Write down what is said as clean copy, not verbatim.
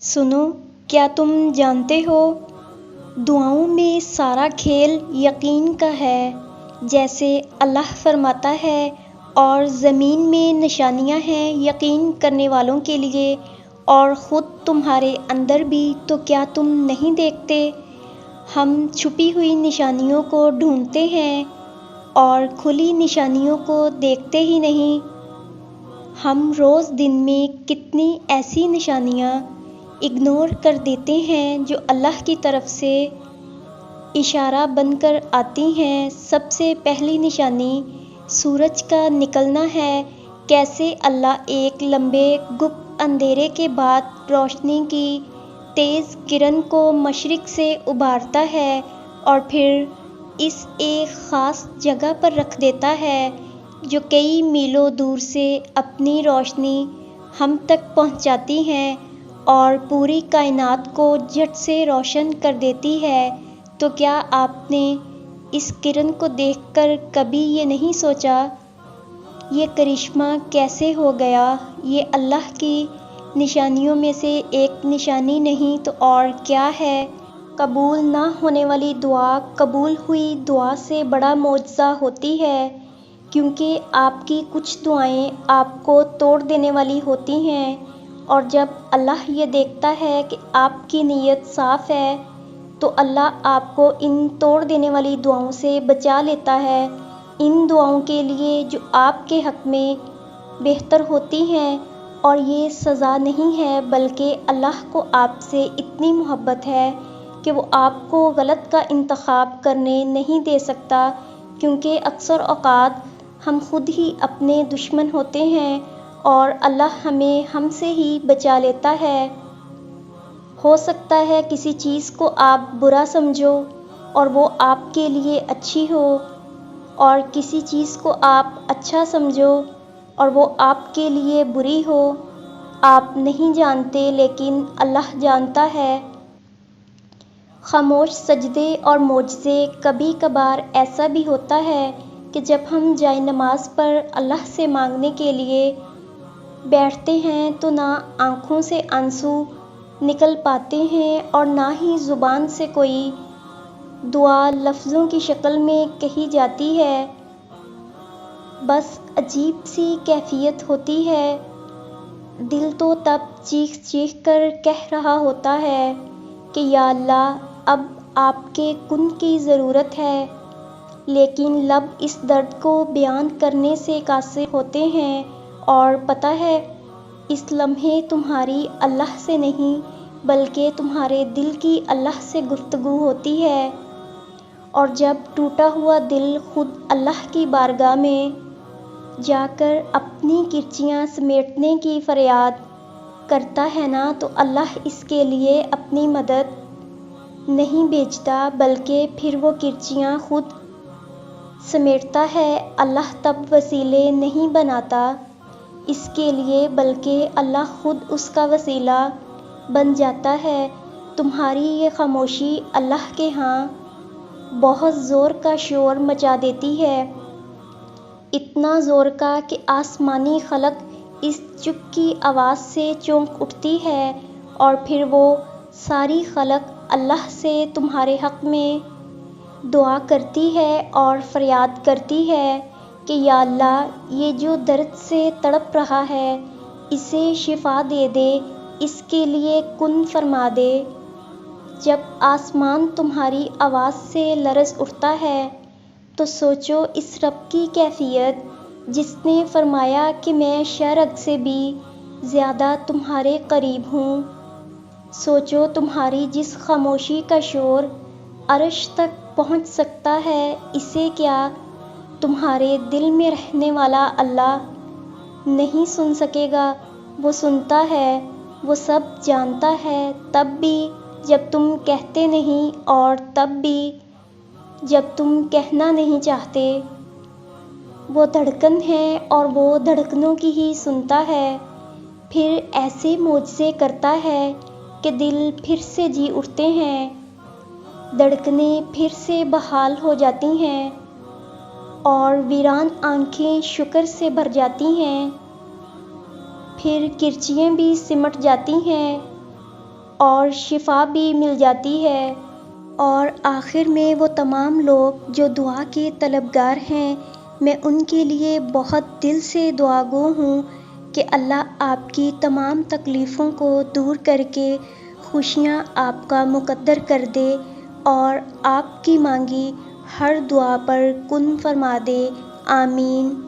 سنو، کیا تم جانتے ہو دعاؤں میں سارا کھیل یقین کا ہے۔ جیسے اللہ فرماتا ہے اور زمین میں نشانیاں ہیں یقین کرنے والوں کے لیے، اور خود تمہارے اندر بھی، تو کیا تم نہیں دیکھتے؟ ہم چھپی ہوئی نشانیوں کو ڈھونڈتے ہیں اور کھلی نشانیوں کو دیکھتے ہی نہیں۔ ہم روز دن میں کتنی ایسی نشانیاں اگنور کر دیتے ہیں جو اللہ کی طرف سے اشارہ بن کر آتی ہیں۔ سب سے پہلی نشانی سورج کا نکلنا ہے۔ کیسے اللہ ایک لمبے گپ اندھیرے کے بعد روشنی کی تیز کرن کو مشرق سے ابھارتا ہے اور پھر اس ایک خاص جگہ پر رکھ دیتا ہے جو کئی میلوں دور سے اپنی روشنی ہم تک پہنچاتی ہے اور پوری کائنات کو جھٹ سے روشن کر دیتی ہے۔ تو کیا آپ نے اس کرن کو دیکھ کر کبھی یہ نہیں سوچا، یہ کرشمہ کیسے ہو گیا؟ یہ اللہ کی نشانیوں میں سے ایک نشانی نہیں تو اور کیا ہے؟ قبول نہ ہونے والی دعا قبول ہوئی دعا سے بڑا معجزہ ہوتی ہے، کیونکہ آپ کی کچھ دعائیں آپ کو توڑ دینے والی ہوتی ہیں، اور جب اللہ یہ دیکھتا ہے کہ آپ کی نیت صاف ہے تو اللہ آپ کو ان توڑ دینے والی دعاؤں سے بچا لیتا ہے، ان دعاؤں کے لیے جو آپ کے حق میں بہتر ہوتی ہیں۔ اور یہ سزا نہیں ہے، بلکہ اللہ کو آپ سے اتنی محبت ہے کہ وہ آپ کو غلط کا انتخاب کرنے نہیں دے سکتا، کیونکہ اکثر اوقات ہم خود ہی اپنے دشمن ہوتے ہیں اور اللہ ہمیں ہم سے ہی بچا لیتا ہے۔ ہو سکتا ہے کسی چیز کو آپ برا سمجھو اور وہ آپ کے لیے اچھی ہو، اور کسی چیز کو آپ اچھا سمجھو اور وہ آپ کے لیے بری ہو۔ آپ نہیں جانتے، لیکن اللہ جانتا ہے۔ خاموش سجدے اور معجزے۔ کبھی کبھار ایسا بھی ہوتا ہے کہ جب ہم جائے نماز پر اللہ سے مانگنے کے لیے بیٹھتے ہیں تو نہ آنکھوں سے آنسو نکل پاتے ہیں اور نہ ہی زبان سے کوئی دعا لفظوں کی شکل میں کہی جاتی ہے۔ بس عجیب سی کیفیت ہوتی ہے۔ دل تو تب چیخ چیخ کر کہہ رہا ہوتا ہے کہ یا اللہ، اب آپ کے کن کی ضرورت ہے، لیکن لب اس درد کو بیان کرنے سے قاصر ہوتے ہیں، اور پتہ ہے اس لمحے تمہاری اللہ سے نہیں بلکہ تمہارے دل کی اللہ سے گفتگو ہوتی ہے۔ اور جب ٹوٹا ہوا دل خود اللہ کی بارگاہ میں جا کر اپنی کرچیاں سمیٹنے کی فریاد کرتا ہے نا، تو اللہ اس کے لیے اپنی مدد نہیں بھیجتا بلکہ پھر وہ کرچیاں خود سمیٹتا ہے۔ اللہ تب وسیلے نہیں بناتا اس کے لیے، بلکہ اللہ خود اس کا وسیلہ بن جاتا ہے۔ تمہاری یہ خاموشی اللہ کے ہاں بہت زور کا شور مچا دیتی ہے، اتنا زور کا کہ آسمانی خلق اس چپ کی آواز سے چونک اٹھتی ہے، اور پھر وہ ساری خلق اللہ سے تمہارے حق میں دعا کرتی ہے اور فریاد کرتی ہے کہ یا اللہ، یہ جو درد سے تڑپ رہا ہے اسے شفا دے دے، اس کے لیے کن فرما دے۔ جب آسمان تمہاری آواز سے لرز اٹھتا ہے تو سوچو اس رب کی کیفیت جس نے فرمایا کہ میں شرق سے بھی زیادہ تمہارے قریب ہوں۔ سوچو تمہاری جس خاموشی کا شور عرش تک پہنچ سکتا ہے، اسے کیا تمہارے دل میں رہنے والا اللہ نہیں سن سکے گا؟ وہ سنتا ہے، وہ سب جانتا ہے، تب بھی جب تم کہتے نہیں اور تب بھی جب تم کہنا نہیں چاہتے۔ وہ دھڑکن ہے اور وہ دھڑکنوں کی ہی سنتا ہے، پھر ایسے معجزے کرتا ہے کہ دل پھر سے جی اٹھتے ہیں، دھڑکنیں پھر سے بحال ہو جاتی ہیں اور ویران آنکھیں شکر سے بھر جاتی ہیں، پھر کرچیاں بھی سمٹ جاتی ہیں اور شفا بھی مل جاتی ہے۔ اور آخر میں وہ تمام لوگ جو دعا کے طلبگار ہیں، میں ان کے لیے بہت دل سے دعا گو ہوں کہ اللہ آپ کی تمام تکلیفوں کو دور کر کے خوشیاں آپ کا مقدر کر دے اور آپ کی مانگی ہر دعا پر کن فرما دے۔ آمین۔